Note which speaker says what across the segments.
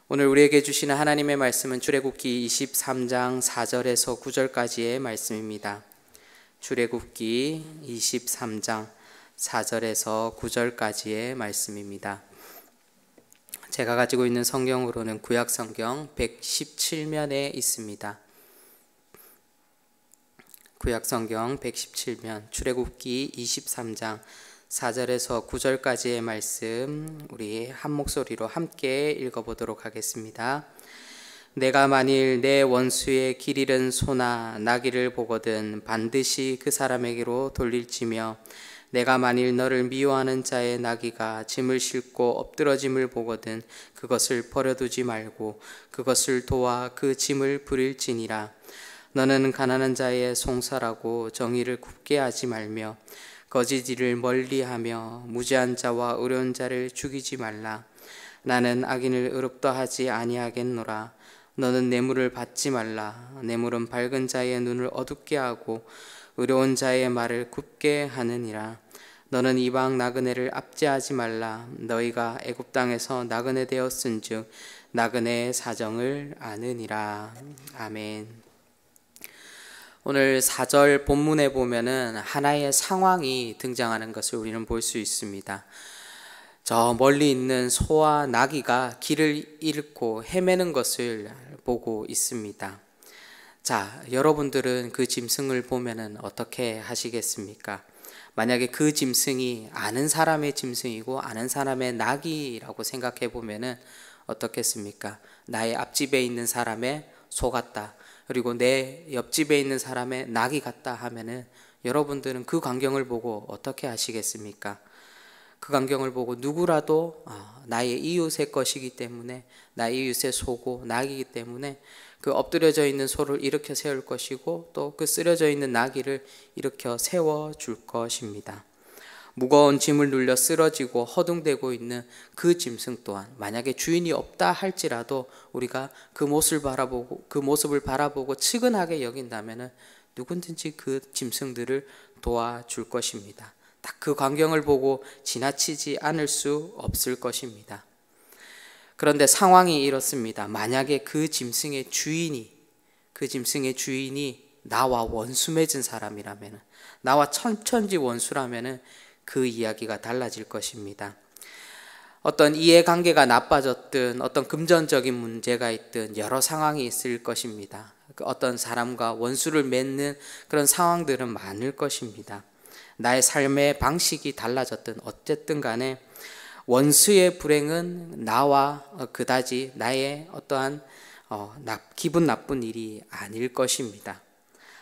Speaker 1: 오늘 우리에게 주시는 하나님의 말씀은 출애굽기 23장 4절에서 9절까지의 말씀입니다. 출애굽기 23장 4절에서 9절까지의 말씀입니다. 제가 가지고 있는 성경으로는 구약 성경 117면에 있습니다. 구약 성경 117면 출애굽기 23장 4절에서 9절까지의 말씀 우리 한 목소리로 함께 읽어보도록 하겠습니다. 내가 만일 내 원수의 길 잃은 소나 나귀를 보거든 반드시 그 사람에게로 돌릴지며 내가 만일 너를 미워하는 자의 나귀가 짐을 싣고 엎드러짐을 보거든 그것을 버려두지 말고 그것을 도와 그 짐을 부릴지니라. 너는 가난한 자의 송사라고 정의를 굽게 하지 말며 거짓 일을 멀리하며 무죄한 자와 의로운 자를 죽이지 말라. 나는 악인을 의롭다 하지 아니하겠노라. 너는 뇌물을 받지 말라. 뇌물은 밝은 자의 눈을 어둡게 하고 의로운 자의 말을 굽게 하느니라. 너는 이방 나그네를 압제하지 말라. 너희가 애굽 땅에서 나그네 되었은즉 나그네의 사정을 아느니라. 아멘. 오늘 4절 본문에 보면은 하나의 상황이 등장하는 것을 우리는 볼 수 있습니다. 저 멀리 있는 소와 나귀가 길을 잃고 헤매는 것을 보고 있습니다. 자, 여러분들은 그 짐승을 보면은 어떻게 하시겠습니까? 만약에 그 짐승이 아는 사람의 짐승이고 아는 사람의 나귀라고 생각해 보면은 어떻겠습니까? 나의 앞집에 있는 사람의 소 같다. 그리고 내 옆집에 있는 사람의 낙이 같다 하면은 여러분들은 그 광경을 보고 어떻게 하시겠습니까? 그 광경을 보고 누구라도 나의 이웃의 것이기 때문에 나의 이웃의 소고 낙이기 때문에 그 엎드려져 있는 소를 일으켜 세울 것이고 또 그 쓰러져 있는 나귀를 일으켜 세워줄 것입니다. 무거운 짐을 눌려 쓰러지고 허둥대고 있는 그 짐승 또한 만약에 주인이 없다 할지라도 우리가 그 모습을 바라보고 측은하게 여긴다면은 누구든지 그 짐승들을 도와줄 것입니다. 딱 그 광경을 보고 지나치지 않을 수 없을 것입니다. 그런데 상황이 이렇습니다. 만약에 그 짐승의 주인이 나와 원수 맺은 사람이라면은 나와 천천지 원수라면은 그 이야기가 달라질 것입니다. 어떤 이해관계가 나빠졌든 어떤 금전적인 문제가 있든 여러 상황이 있을 것입니다. 어떤 사람과 원수를 맺는 그런 상황들은 많을 것입니다. 나의 삶의 방식이 달라졌든 어쨌든 간에 원수의 불행은 나와 그다지 나의 어떠한 기분 나쁜 일이 아닐 것입니다.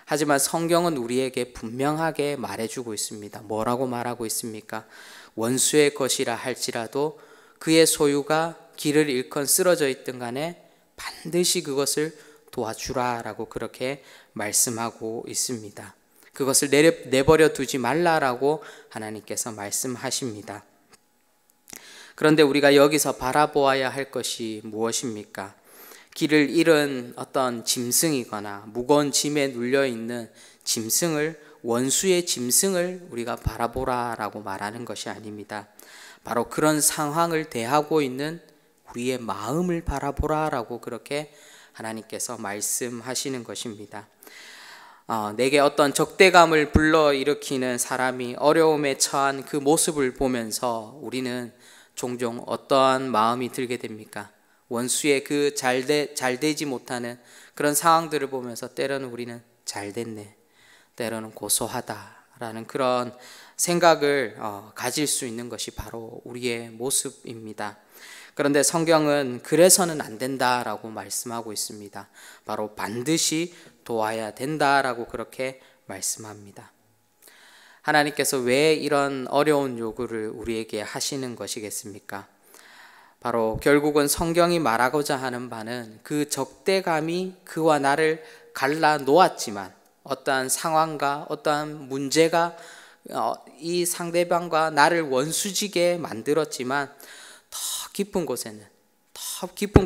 Speaker 1: 하지만 성경은 우리에게 분명하게 말해주고 있습니다. 뭐라고 말하고 있습니까? 원수의 것이라 할지라도 그의 소유가 길을 잃건 쓰러져 있든 간에 반드시 그것을 도와주라라고 그렇게 말씀하고 있습니다. 그것을 내버려 두지 말라라고 하나님께서 말씀하십니다. 그런데 우리가 여기서 바라보아야 할 것이 무엇입니까? 길을 잃은 어떤 짐승이거나 무거운 짐에 눌려있는 짐승을 원수의 짐승을 우리가 바라보라라고 말하는 것이 아닙니다. 바로 그런 상황을 대하고 있는 우리의 마음을 바라보라라고 그렇게 하나님께서 말씀하시는 것입니다. 내게 어떤 적대감을 불러일으키는 사람이 어려움에 처한 그 모습을 보면서 우리는 종종 어떠한 마음이 들게 됩니까? 원수의 그 잘되지 못하는 그런 상황들을 보면서 때로는 우리는 잘됐네, 때로는 고소하다라는 그런 생각을 가질 수 있는 것이 바로 우리의 모습입니다. 그런데 성경은 그래서는 안 된다라고 말씀하고 있습니다. 바로 반드시 도와야 된다라고 그렇게 말씀합니다. 하나님께서 왜 이런 어려운 요구를 우리에게 하시는 것이겠습니까? 바로 결국은 성경이 말하고자 하는 바는 그 적대감이 그와 나를 갈라 놓았지만 어떠한 상황과 어떠한 문제가 이 상대방과 나를 원수지게 만들었지만 더 깊은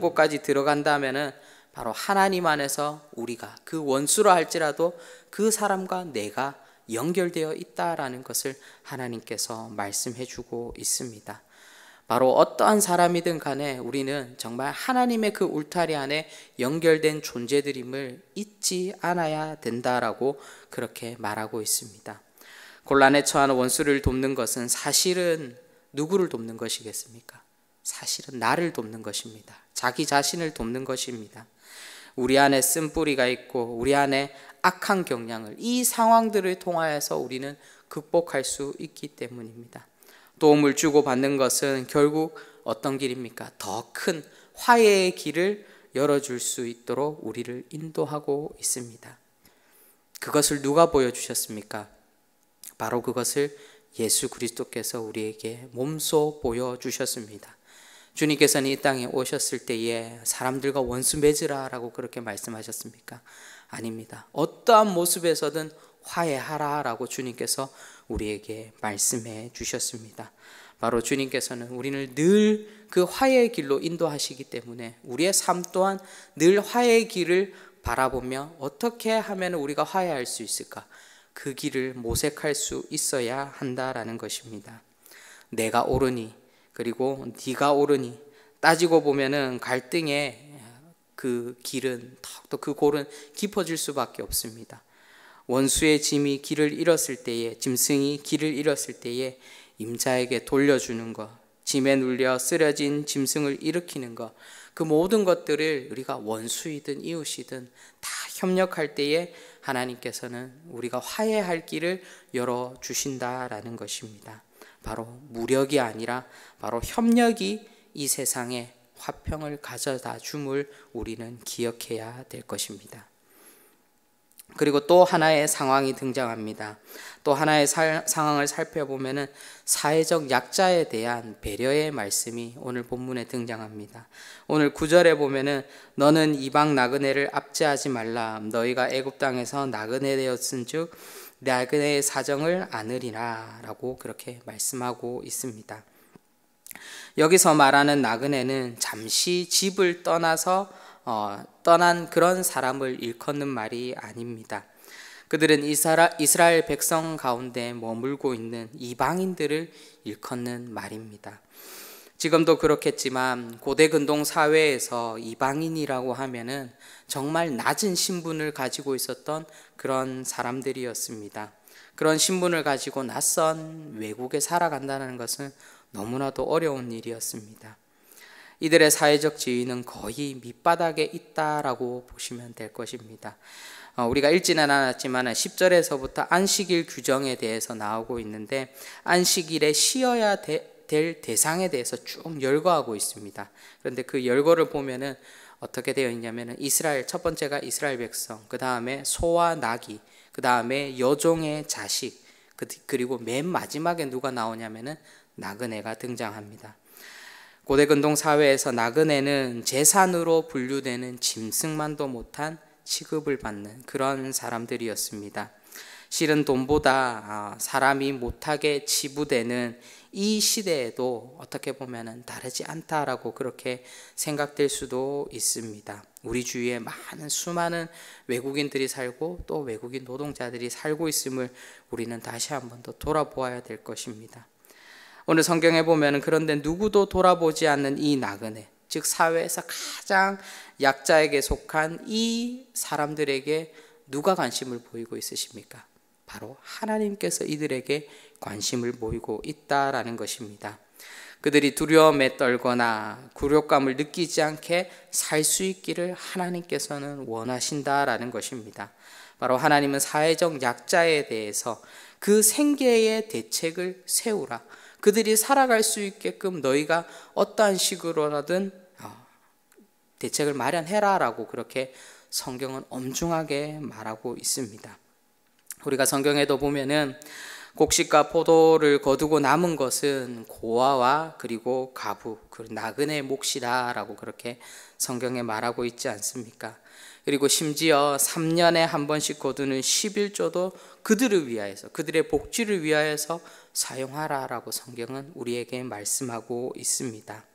Speaker 1: 곳까지 들어간다면은 바로 하나님 안에서 우리가 그 원수라 할지라도 그 사람과 내가 연결되어 있다라는 것을 하나님께서 말씀해 주고 있습니다. 바로 어떠한 사람이든 간에 우리는 정말 하나님의 그 울타리 안에 연결된 존재들임을 잊지 않아야 된다라고 그렇게 말하고 있습니다. 곤란에 처한 원수를 돕는 것은 사실은 누구를 돕는 것이겠습니까? 사실은 나를 돕는 것입니다. 자기 자신을 돕는 것입니다. 우리 안에 쓴뿌리가 있고 우리 안에 악한 경향을 이 상황들을 통하여서 우리는 극복할 수 있기 때문입니다. 도움을 주고받는 것은 결국 어떤 길입니까? 더 큰 화해의 길을 열어줄 수 있도록 우리를 인도하고 있습니다. 그것을 누가 보여주셨습니까? 바로 그것을 예수 그리스도께서 우리에게 몸소 보여주셨습니다. 주님께서는 이 땅에 오셨을 때에 사람들과 원수 맺으라 라고 그렇게 말씀하셨습니까? 아닙니다. 어떠한 모습에서든 화해하라 라고 주님께서 우리에게 말씀해 주셨습니다. 바로 주님께서는 우리를 늘 그 화해의 길로 인도하시기 때문에 우리의 삶 또한 늘 화해의 길을 바라보며 어떻게 하면 우리가 화해할 수 있을까? 그 길을 모색할 수 있어야 한다라는 것입니다. 내가 옳으니 그리고 네가 옳으니 따지고 보면은 갈등의 그 길은 더욱더 그 골은 깊어질 수밖에 없습니다. 원수의 짐이 길을 잃었을 때에 짐승이 길을 잃었을 때에 임자에게 돌려주는 것, 짐에 눌려 쓰러진 짐승을 일으키는 것, 그 모든 것들을 우리가 원수이든 이웃이든 다 협력할 때에 하나님께서는 우리가 화해할 길을 열어주신다라는 것입니다. 바로 무력이 아니라 바로 협력이 이 세상에 화평을 가져다 줌을 우리는 기억해야 될 것입니다. 그리고 또 하나의 상황이 등장합니다. 또 하나의 상황을 살펴보면은 사회적 약자에 대한 배려의 말씀이 오늘 본문에 등장합니다. 오늘 9절에 보면은 너는 이방 나그네를 압제하지 말라. 너희가 애굽 땅에서 나그네 되었은즉 나그네의 사정을 아느리라 라고 그렇게 말씀하고 있습니다. 여기서 말하는 나그네는 잠시 집을 떠난 그런 사람을 일컫는 말이 아닙니다. 그들은 이스라엘 백성 가운데 머물고 있는 이방인들을 일컫는 말입니다. 지금도 그렇겠지만 고대 근동 사회에서 이방인이라고 하면은 정말 낮은 신분을 가지고 있었던 그런 사람들이었습니다. 그런 신분을 가지고 낯선 외국에 살아간다는 것은 너무나도 어려운 일이었습니다. 이들의 사회적 지위는 거의 밑바닥에 있다라고 보시면 될 것입니다. 우리가 읽지는 않았지만 10절에서부터 안식일 규정에 대해서 나오고 있는데 안식일에 쉬어야 될 대상에 대해서 쭉 열거하고 있습니다. 그런데 그 열거를 보면은 어떻게 되어 있냐면은 첫 번째가 이스라엘 백성, 그 다음에 소와 나귀, 그 다음에 여종의 자식, 그리고 맨 마지막에 누가 나오냐면은 나그네가 등장합니다. 고대 근동 사회에서 나그네는 재산으로 분류되는 짐승만도 못한 취급을 받는 그런 사람들이었습니다. 실은 돈보다 사람이 못하게 치부되는 이 시대에도 어떻게 보면 다르지 않다라고 그렇게 생각될 수도 있습니다. 우리 주위에 수많은 외국인들이 살고 또 외국인 노동자들이 살고 있음을 우리는 다시 한번 더 돌아보아야 될 것입니다. 오늘 성경에 보면 그런데 누구도 돌아보지 않는 이 나그네, 즉 사회에서 가장 약자에게 속한 이 사람들에게 누가 관심을 보이고 있으십니까? 바로 하나님께서 이들에게 관심을 보이고 있다라는 것입니다. 그들이 두려움에 떨거나 굴욕감을 느끼지 않게 살 수 있기를 하나님께서는 원하신다라는 것입니다. 바로 하나님은 사회적 약자에 대해서 그 생계의 대책을 세우라. 그들이 살아갈 수 있게끔 너희가 어떠한 식으로라든 대책을 마련해라 라고 그렇게 성경은 엄중하게 말하고 있습니다. 우리가 성경에도 보면은 곡식과 포도를 거두고 남은 것은 고아와 그리고 가부, 나그네의 몫이다 라고 그렇게 성경에 말하고 있지 않습니까? 그리고 심지어 3년에 한 번씩 거두는 11조도 그들을 위하여서, 그들의 복지를 위하여서 사용하라 라고 성경은 우리에게 말씀하고 있습니다.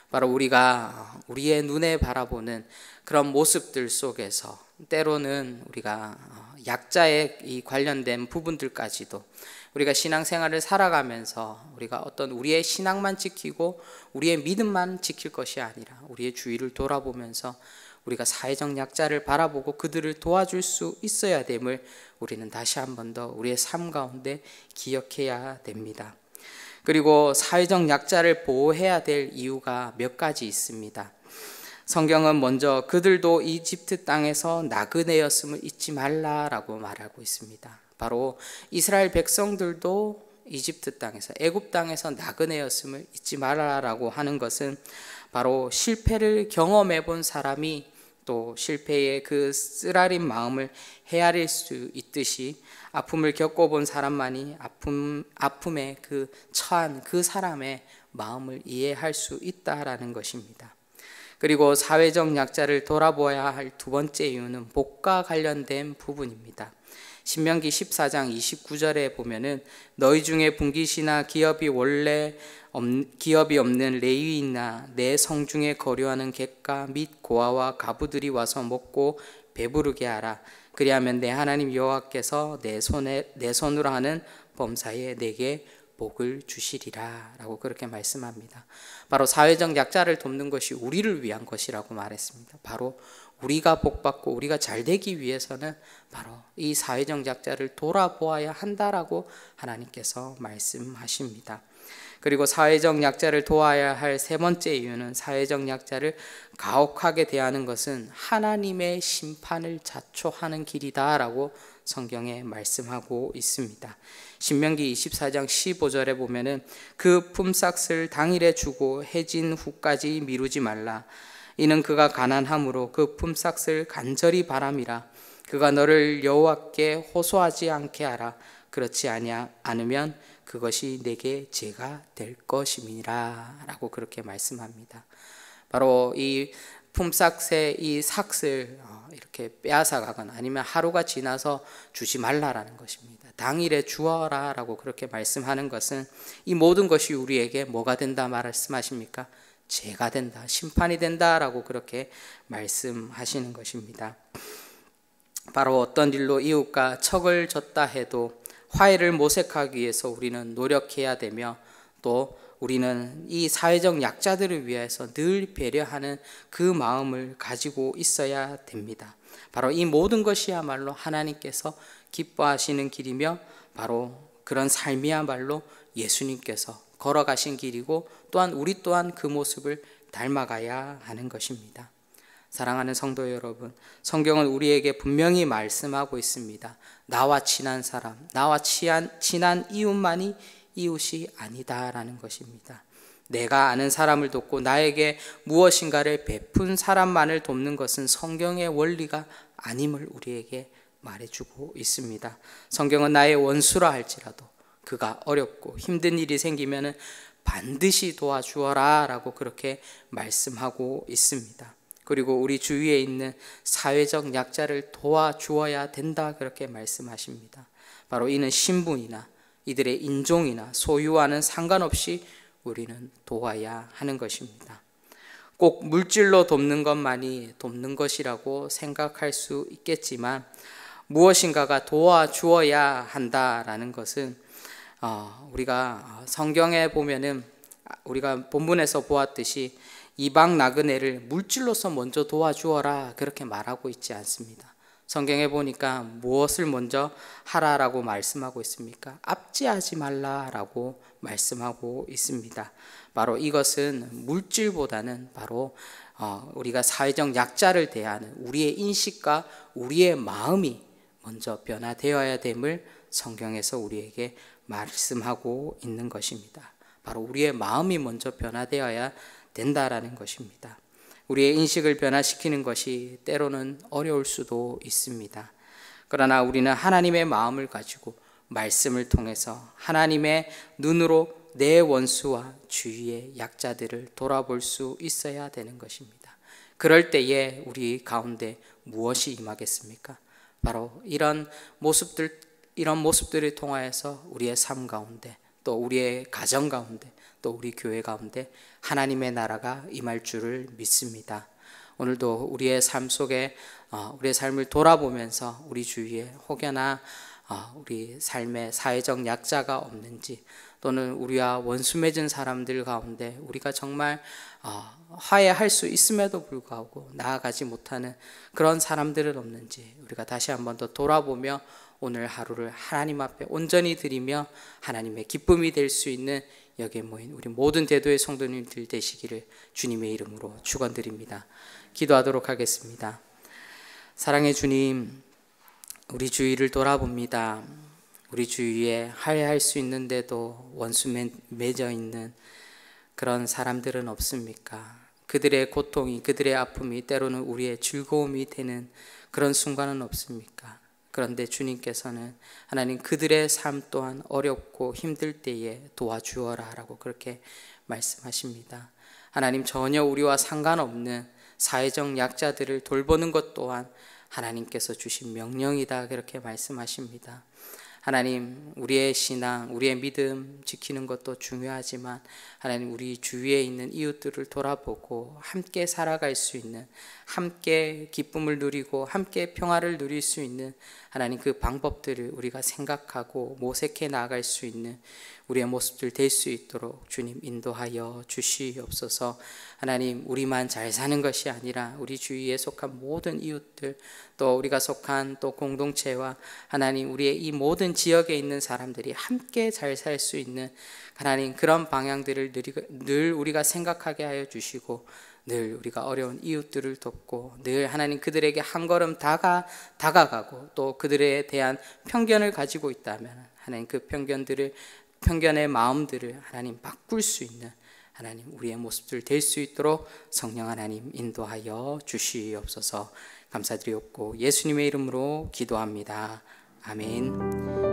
Speaker 1: 바로 우리가 우리의 눈에 바라보는 그런 모습들 속에서 때로는 우리가 약자에 관련된 부분들까지도 우리가 신앙생활을 살아가면서 우리가 어떤 우리의 신앙만 지키고 우리의 믿음만 지킬 것이 아니라 우리의 주위를 돌아보면서 우리가 사회적 약자를 바라보고 그들을 도와줄 수 있어야 됨을 우리는 다시 한 번 더 우리의 삶 가운데 기억해야 됩니다. 그리고 사회적 약자를 보호해야 될 이유가 몇 가지 있습니다. 성경은 먼저 그들도 이집트 땅에서 나그네였음을 잊지 말라라고 말하고 있습니다. 바로 이스라엘 백성들도 이집트 땅에서 애굽 땅에서 나그네였음을 잊지 말라라고 하는 것은 바로 실패를 경험해 본 사람이 또 실패의 그 쓰라린 마음을 헤아릴 수 있듯이 아픔을 겪어본 사람만이 아픔에 그 처한 그 사람의 마음을 이해할 수 있다라는 것입니다. 그리고 사회적 약자를 돌아보아야 할 두 번째 이유는 복과 관련된 부분입니다. 신명기 14장 29절에 보면은 너희 중에 분깃이나 기업이 없는 레위인이나 내 성중에 거류하는 객가 및 고아와 가부들이 와서 먹고 배부르게 하라. 그리하면 내 하나님 여호와께서 내 손으로 하는 범사에 내게 복을 주시리라 라고 그렇게 말씀합니다. 바로 사회적 약자를 돕는 것이 우리를 위한 것이라고 말했습니다. 바로 우리가 복받고 우리가 잘되기 위해서는 바로 이 사회적 약자를 돌아보아야 한다라고 하나님께서 말씀하십니다. 그리고 사회적 약자를 도와야 할 세 번째 이유는 사회적 약자를 가혹하게 대하는 것은 하나님의 심판을 자초하는 길이다라고 성경에 말씀하고 있습니다. 신명기 24장 15절에 보면은 그 품삯을 당일에 주고 해진 후까지 미루지 말라. 이는 그가 가난함으로 그 품삯을 간절히 바람이라. 그가 너를 여호와께 호소하지 않게 하라. 그렇지 않으면 그것이 내게 죄가 될 것임이라 라고 그렇게 말씀합니다. 바로 이 품삯의 이 삭을 이렇게 빼앗아 가거나 아니면 하루가 지나서 주지 말라라는 것입니다. 당일에 주어라 라고 그렇게 말씀하는 것은 이 모든 것이 우리에게 뭐가 된다 말씀하십니까? 죄가 된다, 심판이 된다라고 그렇게 말씀하시는 것입니다. 바로 어떤 일로 이웃과 척을 졌다 해도 화해를 모색하기 위해서 우리는 노력해야 되며 또 우리는 이 사회적 약자들을 위해서 늘 배려하는 그 마음을 가지고 있어야 됩니다. 바로 이 모든 것이야말로 하나님께서 기뻐하시는 길이며 바로 그런 삶이야말로 예수님께서 걸어가신 길이고 또한 우리 또한 그 모습을 닮아가야 하는 것입니다. 사랑하는 성도 여러분, 성경은 우리에게 분명히 말씀하고 있습니다. 나와 친한 사람, 나와 친한 이웃만이 이웃이 아니다라는 것입니다. 내가 아는 사람을 돕고 나에게 무엇인가를 베푼 사람만을 돕는 것은 성경의 원리가 아님을 우리에게 말해주고 있습니다. 성경은 나의 원수라 할지라도 그가 어렵고 힘든 일이 생기면 반드시 도와주어라 라고 그렇게 말씀하고 있습니다. 그리고 우리 주위에 있는 사회적 약자를 도와주어야 된다 그렇게 말씀하십니다. 바로 이는 신분이나 이들의 인종이나 소유와는 상관없이 우리는 도와야 하는 것입니다. 꼭 물질로 돕는 것만이 돕는 것이라고 생각할 수 있겠지만 무엇인가가 도와주어야 한다라는 것은 우리가 성경에 보면은 우리가 본문에서 보았듯이 이방 나그네를 물질로서 먼저 도와주어라 그렇게 말하고 있지 않습니다. 성경에 보니까 무엇을 먼저 하라라고 말씀하고 있습니까? 압제하지 말라라고 말씀하고 있습니다. 바로 이것은 물질보다는 바로 우리가 사회적 약자를 대하는 우리의 인식과 우리의 마음이 먼저 변화되어야 됨을 성경에서 우리에게 말씀하고 있는 것입니다. 바로 우리의 마음이 먼저 변화되어야 된다라는 것입니다. 우리의 인식을 변화시키는 것이 때로는 어려울 수도 있습니다. 그러나 우리는 하나님의 마음을 가지고 말씀을 통해서 하나님의 눈으로 내 원수와 주위의 약자들을 돌아볼 수 있어야 되는 것입니다. 그럴 때에 우리 가운데 무엇이 임하겠습니까? 바로 이런 모습들을 통하여서 우리의 삶 가운데 또 우리의 가정 가운데 또 우리 교회 가운데 하나님의 나라가 임할 줄을 믿습니다. 오늘도 우리의 삶 속에 우리의 삶을 돌아보면서 우리 주위에 혹여나 우리 삶에 사회적 약자가 없는지, 또는 우리와 원수 맺은 사람들 가운데 우리가 정말 화해할 수 있음에도 불구하고 나아가지 못하는 그런 사람들은 없는지 우리가 다시 한번 더 돌아보며 오늘 하루를 하나님 앞에 온전히 드리며 하나님의 기쁨이 될 수 있는 여기에 모인 우리 모든 대도의 성도님들 되시기를 주님의 이름으로 축원드립니다. 기도하도록 하겠습니다. 사랑의 주님, 우리 주위를 돌아봅니다. 우리 주위에 화해할 수 있는데도 원수 맺어 있는 그런 사람들은 없습니까? 그들의 고통이, 그들의 아픔이 때로는 우리의 즐거움이 되는 그런 순간은 없습니까? 그런데 주님께서는 하나님 그들의 삶 또한 어렵고 힘들 때에 도와주어라 라고 그렇게 말씀하십니다. 하나님 전혀 우리와 상관없는 사회적 약자들을 돌보는 것 또한 하나님께서 주신 명령이다 그렇게 말씀하십니다. 하나님, 우리의 신앙, 우리의 믿음 지키는 것도 중요하지만 하나님 우리 주위에 있는 이웃들을 돌아보고 함께 살아갈 수 있는, 함께 기쁨을 누리고 함께 평화를 누릴 수 있는 하나님 그 방법들을 우리가 생각하고 모색해 나아갈 수 있는 우리의 모습들 될 수 있도록 주님 인도하여 주시옵소서. 하나님, 우리만 잘 사는 것이 아니라 우리 주위에 속한 모든 이웃들, 또 우리가 속한 또 공동체와 하나님 우리의 이 모든 지역에 있는 사람들이 함께 잘 살 수 있는 하나님 그런 방향들을 늘 우리가 생각하게 하여 주시고, 늘 우리가 어려운 이웃들을 돕고 늘 하나님 그들에게 한 걸음 다가가고 또 그들에 대한 편견을 가지고 있다면 하나님 그 편견의 마음들을 하나님 바꿀 수 있는 하나님 우리의 모습들 될 수 있도록 성령 하나님 인도하여 주시옵소서. 감사드리옵고 예수님의 이름으로 기도합니다. 아멘.